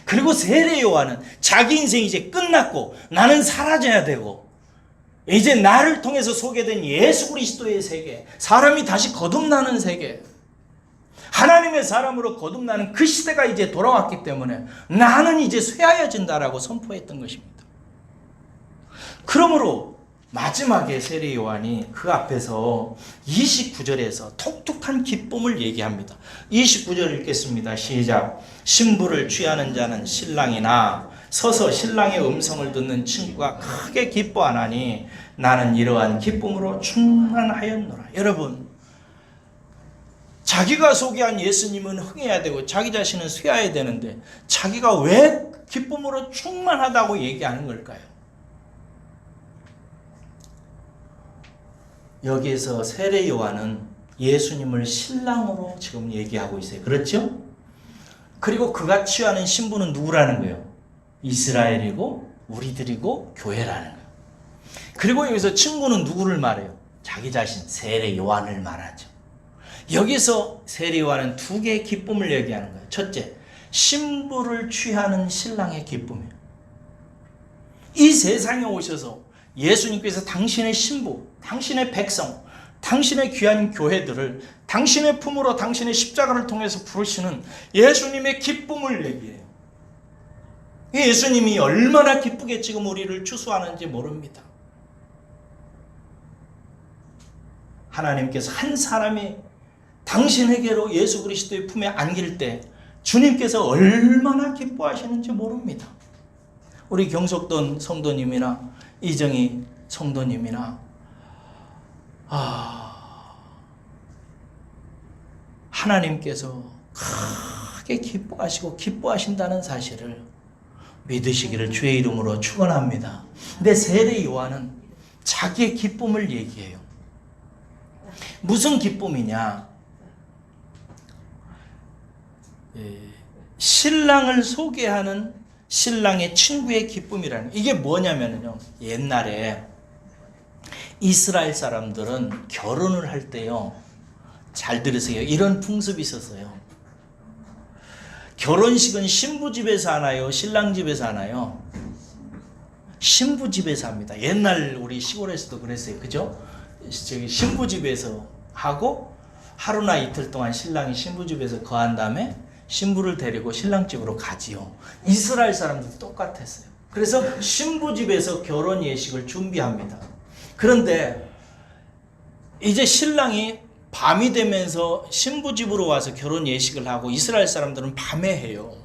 그리고 세례 요한은 자기 인생이 이제 끝났고 나는 사라져야 되고 이제 나를 통해서 소개된 예수 그리스도의 세계, 사람이 다시 거듭나는 세계, 하나님의 사람으로 거듭나는 그 시대가 이제 돌아왔기 때문에 나는 이제 쇠하여진다라고 선포했던 것입니다. 그러므로 마지막에 세례 요한이 그 앞에서 29절에서 독특한 기쁨을 얘기합니다. 29절 읽겠습니다. 시작. 신부를 취하는 자는 신랑이나 서서 신랑의 음성을 듣는 친구가 크게 기뻐하나니 나는 이러한 기쁨으로 충만하였노라. 여러분, 자기가 소개한 예수님은 흥해야 되고 자기 자신은 쇠해야 되는데 자기가 왜 기쁨으로 충만하다고 얘기하는 걸까요? 여기에서 세례 요한은 예수님을 신랑으로 지금 얘기하고 있어요. 그렇죠? 그리고 그가 취하는 신부는 누구라는 거예요? 이스라엘이고 우리들이고 교회라는 거예요. 그리고 여기서 친구는 누구를 말해요? 자기 자신 세례 요한을 말하죠. 여기서 세례 요한은 두 개의 기쁨을 얘기하는 거예요. 첫째, 신부를 취하는 신랑의 기쁨이에요. 이 세상에 오셔서 예수님께서 당신의 신부, 당신의 백성, 당신의 귀한 교회들을 당신의 품으로 당신의 십자가를 통해서 부르시는 예수님의 기쁨을 얘기해요. 예수님이 얼마나 기쁘게 지금 우리를 추수하는지 모릅니다. 하나님께서 한 사람이 당신에게로 예수 그리스도의 품에 안길 때 주님께서 얼마나 기뻐하시는지 모릅니다. 우리 경속돈 성도님이나 이정희 성도님이나 하나님께서 크게 기뻐하시고 기뻐하신다는 사실을 믿으시기를 주의 이름으로 축원합니다. 근데 세례 요한은 자기의 기쁨을 얘기해요. 무슨 기쁨이냐? 신랑을 소개하는 신랑의 친구의 기쁨이라는, 이게 뭐냐면요, 옛날에 이스라엘 사람들은 결혼을 할 때요, 잘 들으세요, 이런 풍습이 있었어요. 결혼식은 신부 집에서 하나요, 신랑 집에서 하나요? 신부 집에서 합니다. 옛날 우리 시골에서도 그랬어요. 그죠? 신부 집에서 하고 하루나 이틀 동안 신랑이 신부 집에서 거한 다음에 신부를 데리고 신랑 집으로 가지요. 이스라엘 사람들도 똑같았어요. 그래서 신부 집에서 결혼 예식을 준비합니다. 그런데 이제 신랑이 밤이 되면서 신부 집으로 와서 결혼 예식을 하고, 이스라엘 사람들은 밤에 해요.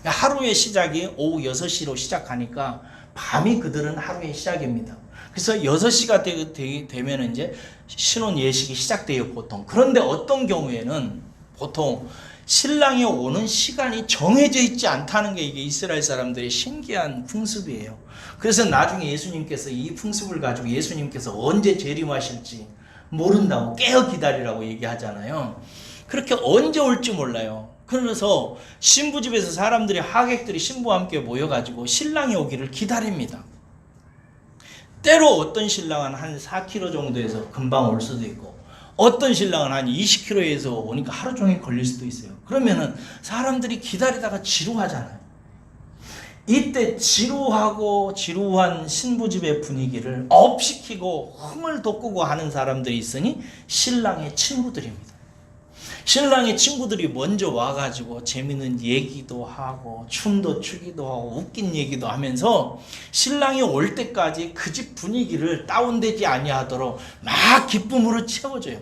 하루의 시작이 오후 6시로 시작하니까 밤이 그들은 하루의 시작입니다. 그래서 6시가 되면 이제 신혼 예식이 시작돼요, 보통. 그런데 어떤 경우에는 보통 신랑이 오는 시간이 정해져 있지 않다는 게 이게 이스라엘 사람들의 신기한 풍습이에요. 그래서 나중에 예수님께서 이 풍습을 가지고 예수님께서 언제 재림하실지 모른다고 깨어 기다리라고 얘기하잖아요. 그렇게 언제 올지 몰라요. 그래서 신부집에서 사람들이, 하객들이 신부와 함께 모여가지고 신랑이 오기를 기다립니다. 때로 어떤 신랑은 한 4km 정도에서 금방 올 수도 있고, 어떤 신랑은 한 20km에서 오니까 하루 종일 걸릴 수도 있어요. 그러면은 사람들이 기다리다가 지루하잖아요. 이때 지루한 신부집의 분위기를 업시키고 흥을 돋구고 하는 사람들이 있으니 신랑의 친구들입니다. 신랑의 친구들이 먼저 와가지고 재밌는 얘기도 하고 춤도 추기도 하고 웃긴 얘기도 하면서 신랑이 올 때까지 그 집 분위기를 다운되지 아니하도록 막 기쁨으로 채워줘요.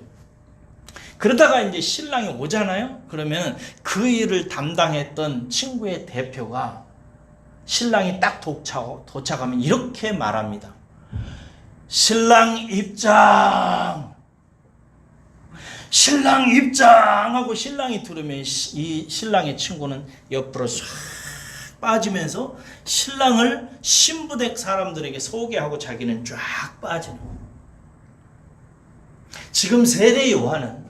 그러다가 이제 신랑이 오잖아요. 그러면 그 일을 담당했던 친구의 대표가 신랑이 딱 도착하면 이렇게 말합니다. 신랑 입장! 신랑 입장하고 신랑이 들으면 이 신랑의 친구는 옆으로 싹 빠지면서 신랑을 신부댁 사람들에게 소개하고 자기는 쫙 빠지는 거예요. 지금 세례 요한은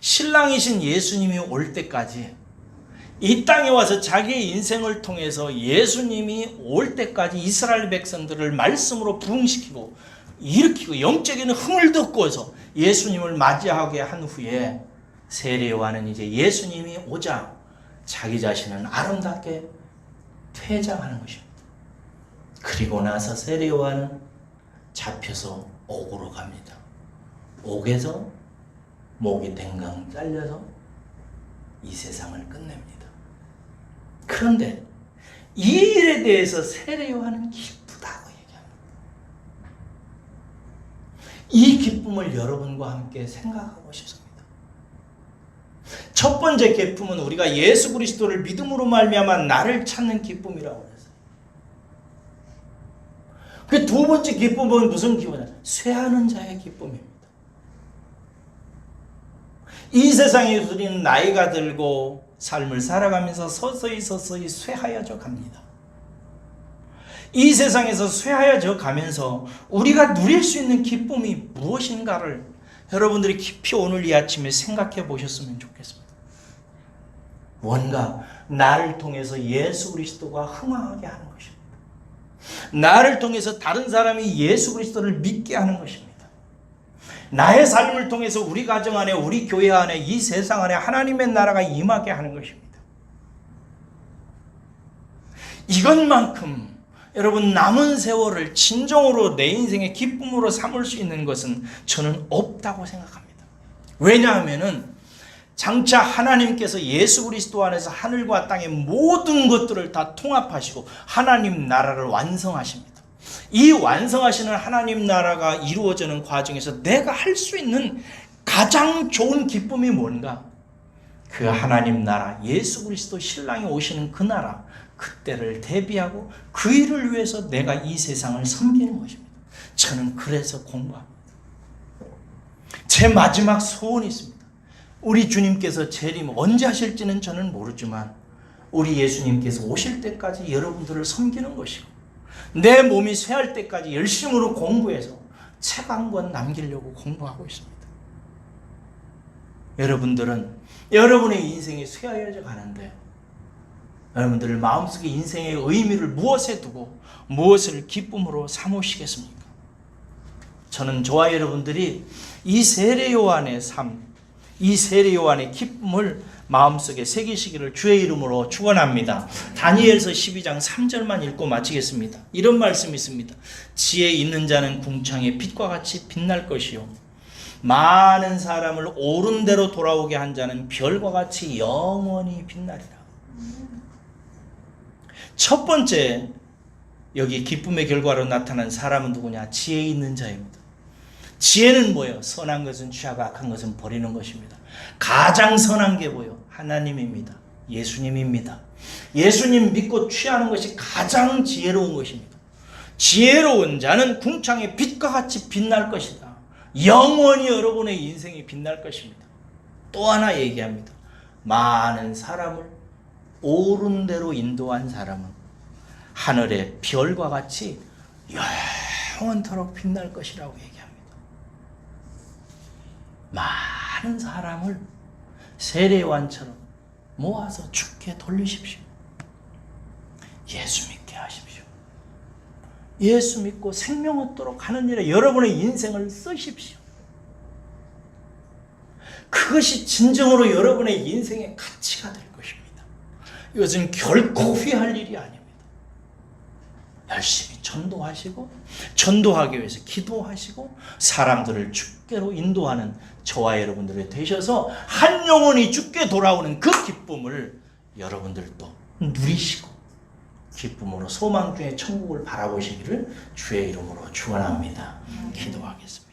신랑이신 예수님이 올 때까지 이 땅에 와서 자기의 인생을 통해서 예수님이 올 때까지 이스라엘 백성들을 말씀으로 부흥시키고 일으키고 영적인 흥을 돋구어서 예수님을 맞이하게 한 후에 세례 요한은 이제 예수님이 오자 자기 자신은 아름답게 퇴장하는 것입니다. 그리고 나서 세례 요한은 잡혀서 옥으로 갑니다. 옥에서 목이 댕강 잘려서 이 세상을 끝냅니다. 그런데 이 일에 대해서 세례 요한은 기쁘다고 얘기합니다. 이 기쁨을 여러분과 함께 생각하고 싶습니다. 첫 번째 기쁨은 우리가 예수 그리스도를 믿음으로 말미암아 나를 찾는 기쁨이라고 했어요. 그 두 번째 기쁨은 무슨 기쁨이냐? 쇠하는 자의 기쁨입니다. 이 세상에 우리는 나이가 들고 삶을 살아가면서 서서히 쇠하여져 갑니다. 이 세상에서 쇠하여져 가면서 우리가 누릴 수 있는 기쁨이 무엇인가를 여러분들이 깊이 오늘 이 아침에 생각해 보셨으면 좋겠습니다. 뭔가 나를 통해서 예수 그리스도가 흥황하게 하는 것입니다. 나를 통해서 다른 사람이 예수 그리스도를 믿게 하는 것입니다. 나의 삶을 통해서 우리 가정 안에, 우리 교회 안에, 이 세상 안에 하나님의 나라가 임하게 하는 것입니다. 이것만큼 여러분 남은 세월을 진정으로 내 인생의 기쁨으로 삼을 수 있는 것은 저는 없다고 생각합니다. 왜냐하면은 장차 하나님께서 예수 그리스도 안에서 하늘과 땅의 모든 것들을 다 통합하시고 하나님 나라를 완성하십니다. 이 완성하시는 하나님 나라가 이루어지는 과정에서 내가 할 수 있는 가장 좋은 기쁨이 뭔가? 그 하나님 나라, 예수 그리스도 신랑이 오시는 그 나라, 그때를 대비하고 그 일을 위해서 내가 이 세상을 섬기는 것입니다. 저는 그래서 공부합니다. 제 마지막 소원이 있습니다. 우리 주님께서 재림 언제 하실지는 저는 모르지만 우리 예수님께서 오실 때까지 여러분들을 섬기는 것이고 내 몸이 쇠할 때까지 열심으로 공부해서 책 한 권 남기려고 공부하고 있습니다. 여러분들은 여러분의 인생이 쇠하여져 가는데 여러분들 마음속에 인생의 의미를 무엇에 두고 무엇을 기쁨으로 삼으시겠습니까? 저는 저와 여러분들이 이 세례 요한의 삶, 이 세례 요한의 기쁨을 마음속에 새기시기를 주의 이름으로 축원합니다. 다니엘서 12장 3절만 읽고 마치겠습니다. 이런 말씀이 있습니다. 지혜 있는 자는 궁창의 빛과 같이 빛날 것이요 많은 사람을 옳은 대로 돌아오게 한 자는 별과 같이 영원히 빛나리라. 첫 번째 여기 기쁨의 결과로 나타난 사람은 누구냐? 지혜 있는 자입니다. 지혜는 뭐예요? 선한 것은 취하고 악한 것은 버리는 것입니다. 가장 선한 게 뭐예요? 하나님입니다. 예수님입니다. 예수님 믿고 취하는 것이 가장 지혜로운 것입니다. 지혜로운 자는 궁창의 빛과 같이 빛날 것이다. 영원히 여러분의 인생이 빛날 것입니다. 또 하나 얘기합니다. 많은 사람을 옳은 대로 인도한 사람은 하늘의 별과 같이 영원토록 빛날 것이라고 얘기합니다. 많은 사람을 세례요한처럼 모아서 주께 돌리십시오. 예수 믿게 하십시오. 예수 믿고 생명 얻도록 하는 일에 여러분의 인생을 쓰십시오. 그것이 진정으로 여러분의 인생의 가치가 될 것입니다. 이것은 결코 후회할 일이 아닙니다. 열심히 전도하시고 전도하기 위해서 기도하시고 사람들을 주께로 인도하는 저와 여러분들이 되셔서 한 영혼이 주께 돌아오는 그 기쁨을 여러분들도 누리시고 기쁨으로 소망 중에 천국을 바라보시기를 주의 이름으로 축원합니다. 기도하겠습니다.